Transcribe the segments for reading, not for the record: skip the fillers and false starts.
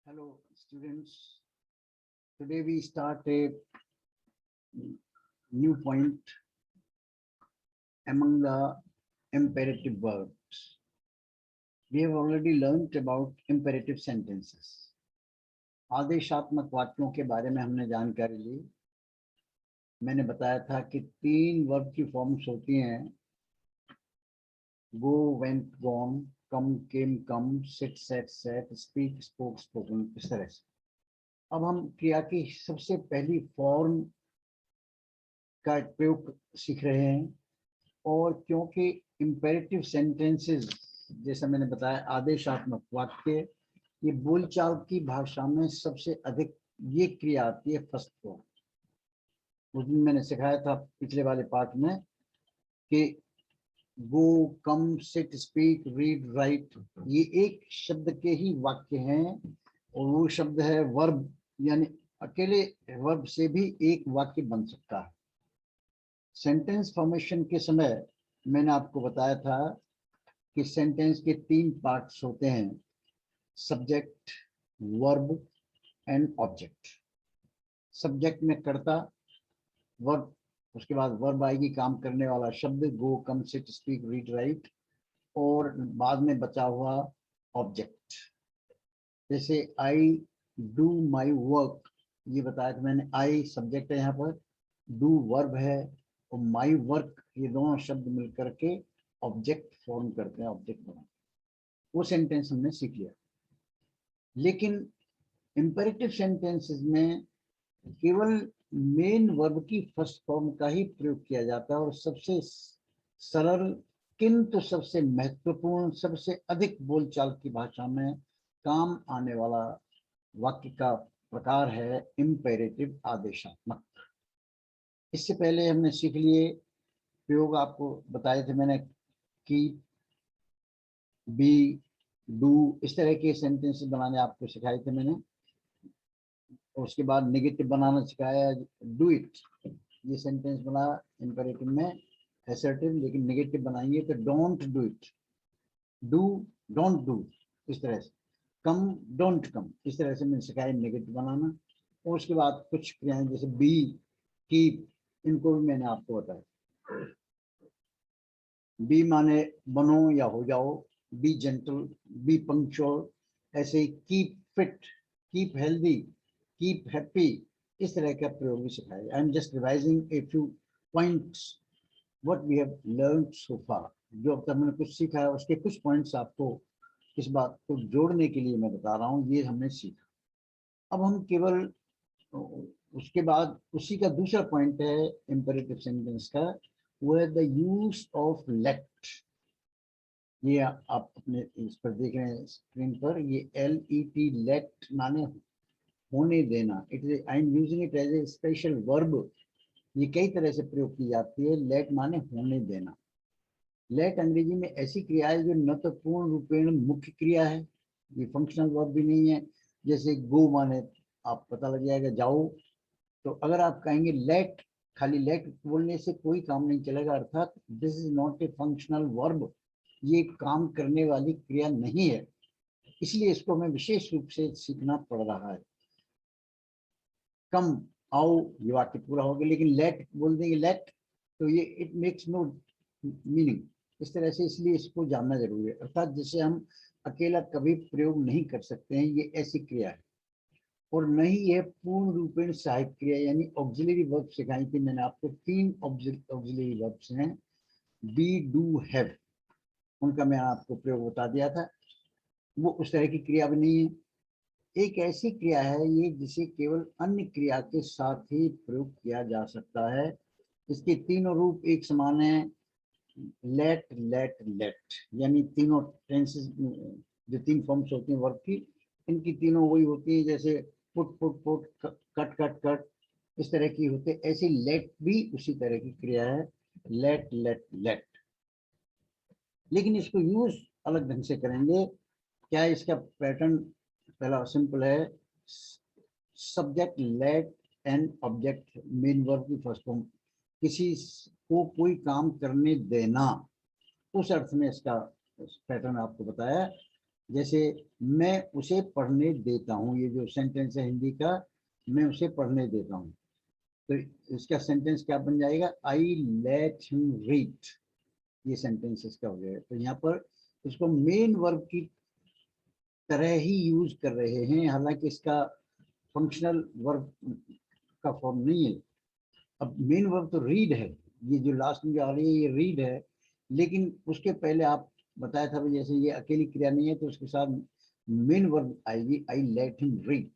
Hello, students. Today we start a new point among the imperative verbs. We have already learnt about imperative sentences. आदेशात्मक वाक्यों के बारे में हमने जानकारी ली। मैंने बताया था कि 3 वर्ब की फॉर्म्स होती हैं, go, went, gone, come, came, come, sit, sat, sat, speak, spoke, spoken, इस तरह से। अब हम क्रिया की सबसे पहली फॉर्म का प्रयोग सीख रहे हैं, और क्योंकि इम्पेरेटिव सेंटेंसेस, जैसा मैंने बताया, आदेशात्मक वाक्य, ये बोलचाल की भाषा में सबसे अधिक ये क्रिया आती है फर्स्ट फॉर्म। उस दिन मैंने सिखाया था पिछले वाले पार्ट में कि गो, come, sit, speak, read, right, ये एक शब्द के ही वाक्य हैं, और वो शब्द है वर्ब, यानी अकेले वर्ब से भी एक वाक्य बन सकता है। सेंटेंस फॉर्मेशन के समय मैंने आपको बताया था कि सेंटेंस के 3 पार्ट्स होते हैं, subject, verb and object. Subject में कर्ता, वर्ब, उसके बाद वर्ब आएगी काम करने वाला शब्द, गो, come, sit, speak, read, right, और बाद में बचा हुआ ऑब्जेक्ट। जैसे आई डू माई वर्क, ये बताया कि मैंने, आई सब्जेक्ट है यहाँ पर, डू वर्ब है, और माई वर्क, ये दोनों शब्द मिलकर के ऑब्जेक्ट फॉर्म करते हैं, ऑब्जेक्ट बनाते हैं। वो सेंटेंस हमने सीख लिया। लेकिन इंपेरेटिव सेंटेंसेस में केवल मेन वर्ब की फर्स्ट फॉर्म का ही प्रयोग किया जाता है, और सबसे सरल किंतु सबसे महत्वपूर्ण, सबसे अधिक बोलचाल की भाषा में काम आने वाला वाक्य का प्रकार है इंपेरेटिव, आदेशात्मक। इससे पहले हमने सीख लिए प्रयोग, आपको बताए थे मैंने, कि बी, डू, इस तरह के सेंटेंसेस बनाने आपको सिखाए थे मैंने। उसके बाद नेगेटिव बनाना सिखाया, डू इट, ये सेंटेंस बना इंपेरेटिव में असर्टिव, लेकिन नेगेटिव बनाएंगे तो don't do it, do don't do, इस तरह से। कम डोंट कम, इस तरह से मैंने सिखाया नेगेटिव बनाना। और उसके बाद कुछ क्रियाएं जैसे बी, कीप, इनको भी मैंने आपको बताया। बी माने बनो या हो जाओ, बी जेंटल, बी पंक्चुअल, ऐसे ही keep fit, keep healthy, keep happy, इस तरह का प्रयोग भी सिखाया। I am just revising a few points what we have learned so far. जो अब तक मैंने कुछ सीखा है, उसके कुछ पॉइंट्स आपको इस बात को जोड़ने के लिए मैं बता रहा हूँ, ये हमने सीखा। अब हम केवल उसके बाद उसी का दूसरा पॉइंट है इंपेरेटिव सेंटेंस का, वो है द यूज ऑफ लेट। ये आप अपने इस पर देख रहे हैं स्क्रीन पर, ये LET, लेट माने होने देना। It is, I am using it as a special verb. ये कई तरह से प्रयोग की जाती है। लेट माने होने देना। लेट अंग्रेजी में ऐसी क्रिया है जो न तो पूर्ण रूपेण मुख्य क्रिया है, ये फंक्शनल वर्ब भी नहीं है। जैसे गो माने, आप पता लग जाएगा जाओ, तो अगर आप कहेंगे लेट, खाली लेट बोलने से कोई काम नहीं चलेगा, अर्थात this is not a functional verb, ये काम करने वाली क्रिया नहीं है, इसलिए इसको हमें विशेष रूप से सीखना पड़ रहा है। कम, आओ, ये वाक्य पूरा हो गया, लेकिन लेट बोल देंगे लेट, तो ये इट मेक्स नो मीनिंग, इस तरह से, इसलिए इसको जानना जरूरी है। अर्थात जिसे हम अकेला कभी प्रयोग नहीं कर सकते हैं, ये ऐसी क्रिया है। और नहीं यह पूर्ण रूपेण सहायक क्रिया, यानी ऑक्सिलरी वर्ब सिखाई थी मैंने आपको। 3 ऑक्सिलरी वर्ब्स हैं, बी, डू, हैव, उनका मैं आपको प्रयोग बता दिया था। वो उस तरह की क्रिया भी नहीं है। एक ऐसी क्रिया है ये जिसे केवल अन्य क्रिया के साथ ही प्रयोग किया जा सकता है। इसके तीनों रूप एक समान है, लेट, लेट, लेट, यानी तीनों टेंसेस, जो 3 फॉर्म्स होती हैं वर्ब की, इनकी तीनों वही होती है, जैसे put, put, put, cut, cut, cut, इस तरह की होते। ऐसी लेट भी उसी तरह की क्रिया है, लेट, लेट, लेट। लेकिन इसको यूज अलग ढंग से करेंगे। क्या है इसका पैटर्न? पहला सिंपल है, subject let and object main verb की फर्स्ट फॉर्म, किसी को कोई काम करने देना, उस अर्थ में इसका पैटर्न आपको बताया। जैसे मैं उसे पढ़ने देता हूँ, ये जो सेंटेंस है हिंदी का, मैं उसे पढ़ने देता हूँ, तो इसका सेंटेंस क्या बन जाएगा, आई लेट हिम रीड, ये सेंटेंस इसका हो जाएगा। तो यहाँ पर इसको मेन वर्ब की तरह ही यूज कर रहे हैं, हालांकि इसका फंक्शनल वर्ब का फॉर्म नहीं है। अब मेन वर्ब तो रीड है, ये जो लास्ट में जो आ रही है ये रीड है, लेकिन उसके पहले आप बताया था जैसे ये अकेली क्रिया नहीं है तो उसके साथ मेन वर्ब आएगी, आई लेट हिम रीड,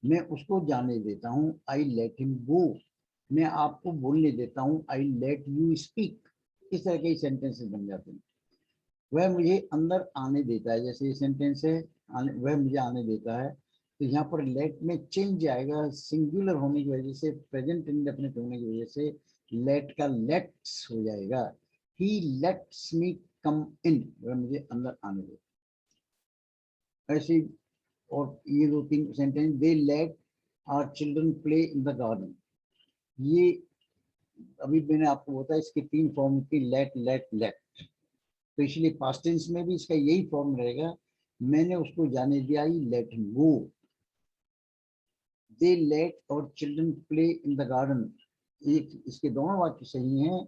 मैं उसको जाने देता हूँ, आई लेट हिम गो, मैं आपको बोलने देता हूँ, आई लेट यू स्पीक। इस तरह के सेंटेंसेस बन जाते हैं। वह मुझे अंदर आने देता है, जैसे ये सेंटेंस है, वह मुझे आने देता है, तो यहाँ पर लेट में चेंज आएगा, सिंगुलर होने की वजह से, प्रेजेंट इंडेफिनिट होने की वजह से लेट का लेट्स हो जाएगा, ही लेट्स मी कम इन, वह मुझे अंदर आने देता। ऐसे और ये दो तीन sentence, they let our children play in the garden, ये अभी मैंने आपको बताया इसके तीन फॉर्म की, लेट लेट लेट, तो इसलिए पास्ट टेंस में भी इसका यही फॉर्म रहेगा, मैंने उसको जाने दिया, I let him go, they let our children play in the garden, एक इसके दोनों वाक्य सही हैं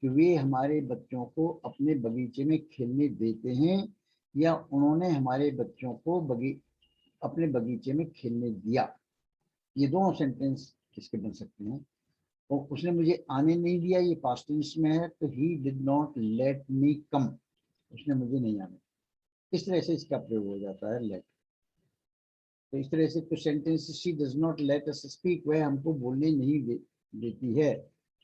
कि वे हमारे बच्चों को अपने बगीचे में खेलने देते हैं, या उन्होंने हमारे बच्चों को अपने बगीचे में खेलने दिया, ये दोनों सेंटेंस इसके बन सकते हैं। और उसने मुझे आने नहीं दिया, ये पास्ट टेंस में है, तो he did not let me come, उसने मुझे नहीं आने, इस तरह से इसका प्रयोग हो जाता है लेट। तो इस तरह से कुछ sentence, she does not let us speak, वह हमको बोलने नहीं देती है,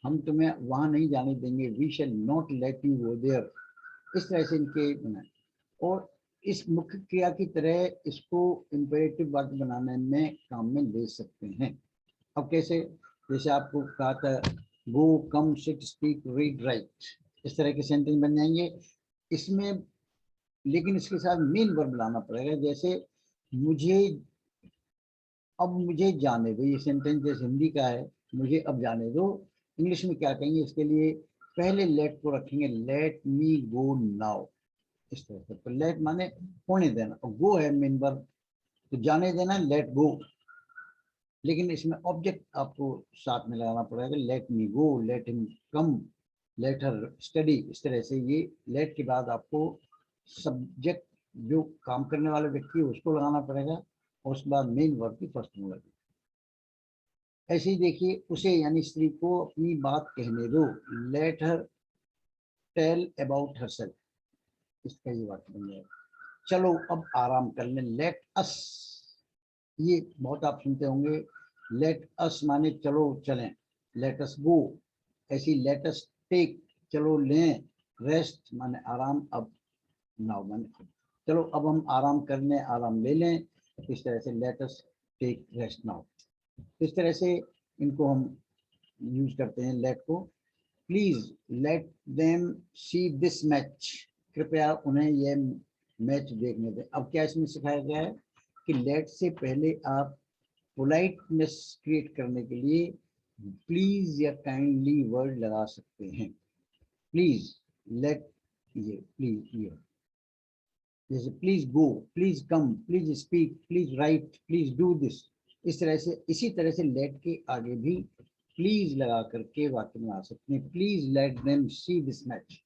हम तुम्हें वहां नहीं जाने देंगे, we shall not let you go there, इस तरह से इनके बनाए। और इस मुख्य क्रिया की तरह इसको इंपेरेटिव वाक्य बनाने में काम में ले सकते हैं। अब कैसे, जैसे आपको कहा था go come sit speak read write, इस तरह के सेंटेंस बन जाएंगे इसमें, लेकिन इसके साथ मेन वर्ब लाना पड़ेगा। जैसे मुझे, अब मुझे जाने दो, ये सेंटेंस जैसे हिंदी का है, मुझे अब जाने दो, इंग्लिश में क्या कहेंगे इसके लिए, पहले लेट को रखेंगे, लेट मी गो नाउ, इस तरह से। तो लेट माने होने देना, और गो है मेन वर्ब, तो जाने देना लेट गो, लेकिन इसमें ऑब्जेक्ट आपको साथ में लगाना पड़ेगा, let me go, let him come, let her study, इस तरह से ये लेट के बाद आपको सब्जेक्ट जो काम करने वाले व्यक्ति है उसको लगाना पड़ेगा, और उसके बाद मेन वर्ब की फर्स्ट फॉर्म लगेगी। ऐसे ही देखिए, उसे यानी स्त्री को अपनी बात कहने दो, let her tell about herself, इसका ये वाक्य बन जाएगा। चलो अब आराम कर लें, लेट अस, ये बहुत आप सुनते होंगे, लेट अस माने चलो चलें, लेट अस गो, ऐसी लेट अस टेक, चलो लें, रेस्ट माने आराम, अब नाउ माने चलो अब हम आराम कर लें, आराम ले लें, इस तरह से let us take rest now, इस तरह से इनको हम यूज करते हैं लेट को। Please let them see this match, कृपया उन्हें यह मैच देखने दें। अब क्या इसमें सिखाया गया है कि लेट से पहले आप पोलाइटनेस क्रिएट करने के लिए प्लीज या काइंडली वर्ड लगा सकते हैं। प्लीज लेट, ये प्लीज, ये जैसे please go, please come, please speak, please right, please do this, इस तरह से, इसी तरह से लेट के आगे भी प्लीज लगा करके वाक्य बना सकते हैं। Please let them see this match,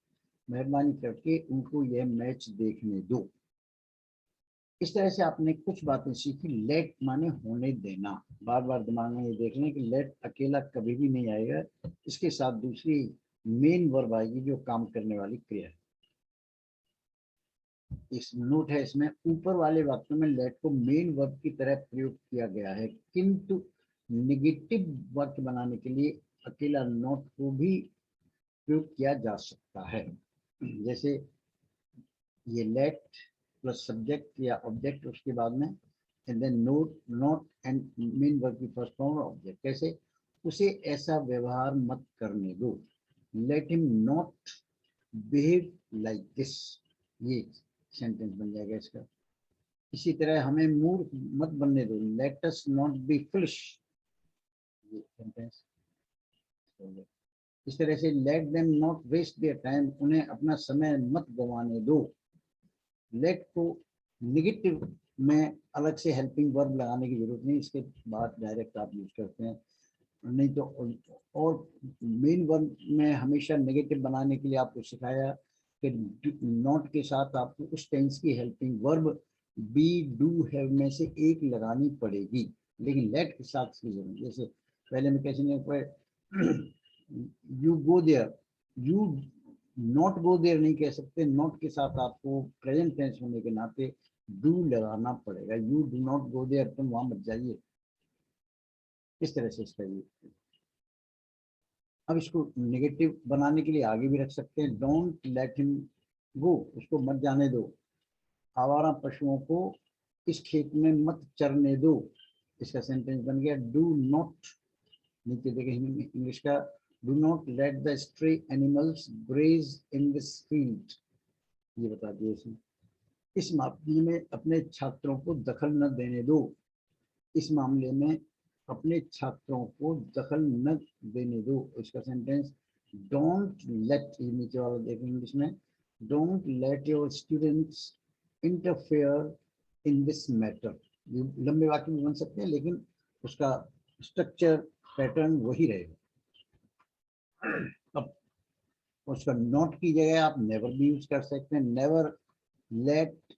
मेहरबानी करके उनको यह मैच देखने दो। इस तरह से आपने कुछ बातें सीखी, लेट माने होने देना, बार बार दिमाग में ये देख लें कि लेट अकेला कभी भी नहीं आएगा, इसके साथ दूसरी मेन वर्ब आएगी जो काम करने वाली क्रिया है। इस नोट है इसमें, ऊपर वाले वाक्यों में लेट को मेन वर्ब की तरह प्रयोग किया गया है, किंतु निगेटिव वाक्य बनाने के लिए अकेला नोट को भी प्रयोग किया जा सकता है। जैसे ये लेट प्लस सब्जेक्ट या ऑब्जेक्ट, उसके बाद में and then not, not and main verb की फर्स्ट फॉर्म ऑब्जेक्ट। कैसे, उसे ऐसा व्यवहार मत करने दो, let him not behave like this, ये सेंटेंस बन जाएगा इसका। इसी तरह हमें मूर्ख मत बनने दो, let us not be foolish, ये सेंटेंस। इस तरह से let them not waste their time, उन्हें अपना समय मत गंवाने दो, लेट को नेगेटिव में अलग से हेल्पिंग वर्ब लगाने की जरूरत नहीं, इसके बाद डायरेक्ट आप यूज करते हैं। नहीं तो और मेन वर्ब में हमेशा नेगेटिव बनाने के लिए आपको सिखाया कि नॉट के साथ आपको उस टेंस की helping verb B do have में से एक लगानी पड़ेगी, लेकिन लेट के साथ की जरूरत। जैसे पहले में कैसे नहीं, you go there, you not go there नहीं कह सकते, नॉट के साथ आपको प्रेजेंट टेंस होने के नाते डू लगाना पड़ेगा। You do not go there, तुम वहां मत जाइए, इस तरह से इसका यूज। अब इसको नेगेटिव बनाने के लिए आगे भी रख सकते हैं, डोंट लेट हिम गो, उसको मत जाने दो, आवारा पशुओं को इस खेत में मत चरने दो। इसका सेंटेंस बन गया डू नॉट, नीचे देखें इंग्लिश का, do not let the stray animals graze in this field, ये बता दिया इसमें। इस मामले में अपने छात्रों को दखल न देने दो, इस मामले में अपने छात्रों को दखल न देने दो। इसका सेंटेंस डोंट लेट, नीचे वाला देखें इंग्लिश में, don't let your students interfere in this matter. लंबे वाक्य भी बन सकते हैं, लेकिन उसका स्ट्रक्चर पैटर्न वही रहेगा। अब उसका नॉट की जगह आप नेवर भी यूज कर सकते हैं, नेवर लेट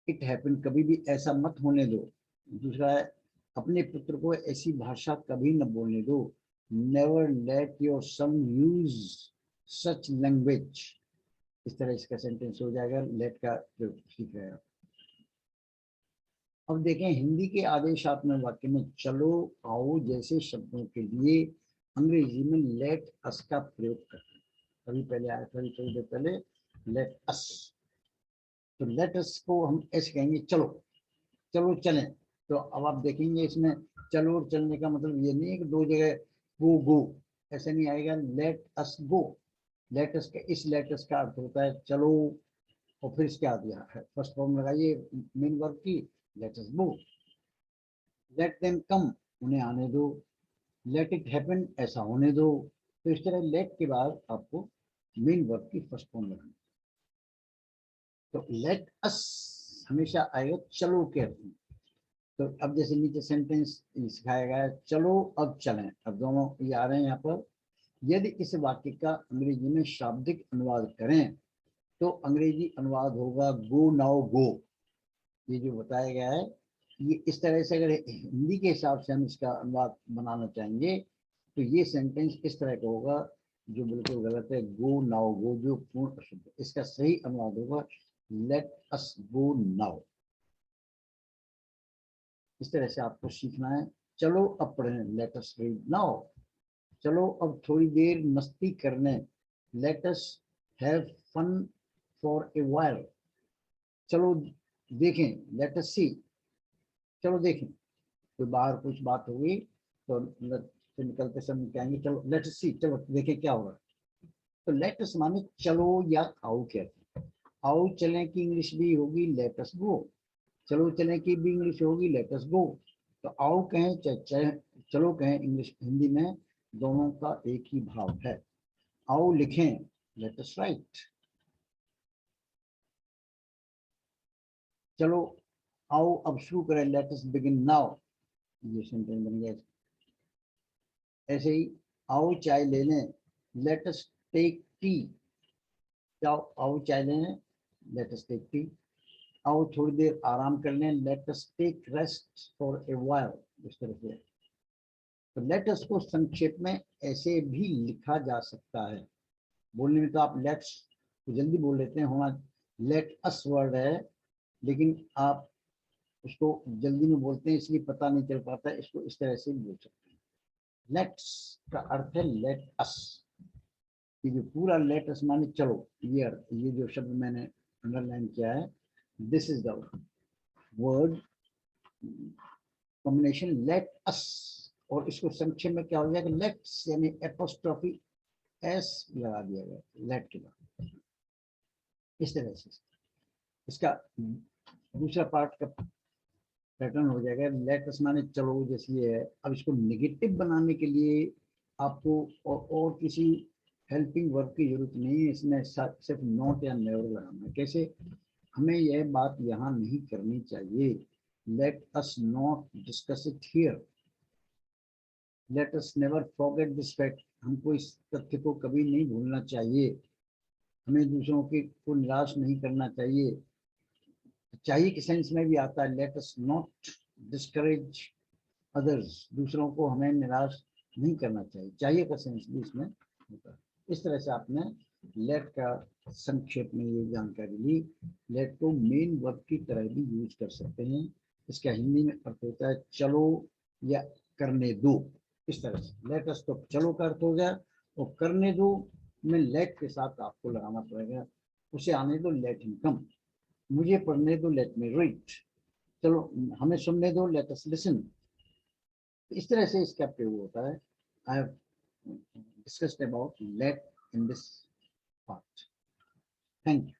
इट हैपन, कभी भी ऐसा मत होने दो। दूसरा है अपने पुत्र को ऐसी भाषा कभी न बोलने दो, never let your son use such language. इस तरह इसका सेंटेंस हो जाएगा, लेट का जो सीख रहे हैं। अब देखें हिंदी के आदेशात्मक वाक्य में चलो आओ जैसे शब्दों के लिए अंग्रेजी में लेट अस का प्रयोग करते हैं। अभी पहले आया था, थोड़ी देर पहले, लेट अस। तो लेट अस को हम ऐसे कहेंगे चलो, चलो चलें। तो अब आप देखेंगे इसमें चलो और चलने का मतलब ये नहीं है कि दो जगह गो गो, ऐसे नहीं आएगा। लेट अस गो, लेट अस का, इस लेट अस का अर्थ होता है चलो, और फिर क्या दिया है, फर्स्ट फॉर्म लगाइए मेन वर्ब की, लेट अस गो। लेट देम कम, उन्हें आने दो। लेट इट हैपन, ऐसा होने दो। तो इस तरह लेट के बाद आपको मेन वर्ब की फर्स्ट फॉर्म लगानी। तो लेट अस हमेशा आएगा चलो के अर्थ में। तो अब जैसे नीचे सेंटेंस सिखाया गया है, चलो अब चलें, अब दोनों ये आ रहे हैं यहाँ पर। यदि इस वाक्य का अंग्रेजी में शाब्दिक अनुवाद करें तो अंग्रेजी अनुवाद होगा गो नाउ गो। ये जो बताया गया है, ये इस तरह से अगर हिंदी के हिसाब से हम इसका अनुवाद बनाना चाहेंगे तो ये सेंटेंस इस तरह का होगा, जो बिल्कुल गलत है, गो नाउ गो जो पूर्ण अशुद्ध। इसका सही अनुवाद होगा लेट अस गो नाउ। इस तरह से आपको सीखना है। चलो अब पढ़ें, लेट अस रीड नाउ। चलो अब थोड़ी देर मस्ती करने, let us have fun for a while. चलो देखें, लेट अस सी, चलो देखें। कोई बाहर कुछ बात होगी तो निकलते समय कहेंगे चलो लेट अस सी, चलो देखें क्या होगा। तो लेट अस माने चलो या आओ कहते हैं। आओ चलें की इंग्लिश भी होगी लेट अस गो, चलो चलें की भी इंग्लिश होगी लेट अस गो। तो आओ कहें चाहे चलो कहें, इंग्लिश हिंदी में दोनों का एक ही भाव है। आओ लिखें, लेट अस राइट। चलो आओ अब शुरू करें, लेट अस बिगिन नाउ। ये सेंटेंस बन गया। ऐसे ही आओ चाय ले लें, लेट अस टेक टी। जाओ आओ चाय ले लें, लेट अस टेक टी। आओ थोड़ी देर आराम कर लें, let us take rest for a while. इस तरह से तो लेट अस को संक्षेप में ऐसे भी लिखा जा सकता है। बोलने में तो आप लेट्स तो जल्दी बोल लेते हैं, होना लेट अस वर्ड है, लेकिन आप उसको जल्दी में बोलते हैं इसलिए पता नहीं चल पाता है। इसको इस तरह से बोल सकते हैं। लेट्स का अर्थ है लेट अस, ये जो पूरा लेट अस माने चलो, ये जो शब्द मैंने अंडरलाइन किया है, this is the word combination let us. और इसको संक्षेप में क्या हो जाएगा, लेट्स यानी एपोस्ट्रोफी एस लगा दिया गया लेट के बाद। इस तरह से इसका दूसरा पार्ट का पैटर्न हो जाएगा, लेट अस माने चलो जैसे ये है। अब इसको नेगेटिव बनाने के लिए आपको और किसी हेल्पिंग वर्ब की जरूरत नहीं है, इसमें सिर्फ नॉट या नेवर लगाना है। कैसे, हमें यह बात यहाँ नहीं करनी चाहिए। Late us not discuss it here, let us never forget this fact. हमको इस तथ्य को कभी नहीं भूलना चाहिए। हमें दूसरों को निराश नहीं करना चाहिए। चाहिए के सेंस में भी आता है, late us not discourage others, दूसरों को हमें निराश नहीं करना चाहिए। चाहिए का सेंस भी इसमें होता है। इस तरह से आपने लेट का संक्षेप में ये जानकारी ली। लेट को मेन वर्ब की तरह भी यूज कर सकते हैं। इसका हिंदी में अर्थ होता है चलो या करने दो। इस तरह से लेट अस तो चलो का अर्थ हो गया, और करने दो में लेट के साथ आपको लगाना पड़ेगा। उसे आने दो, लेट हिम कम। मुझे पढ़ने दो, लेट मी रीड। चलो हमें सुनने दो, लेट अस लिसन। इस तरह से इसका प्रयोग होता है। I have discussed about let in this part. Thank you.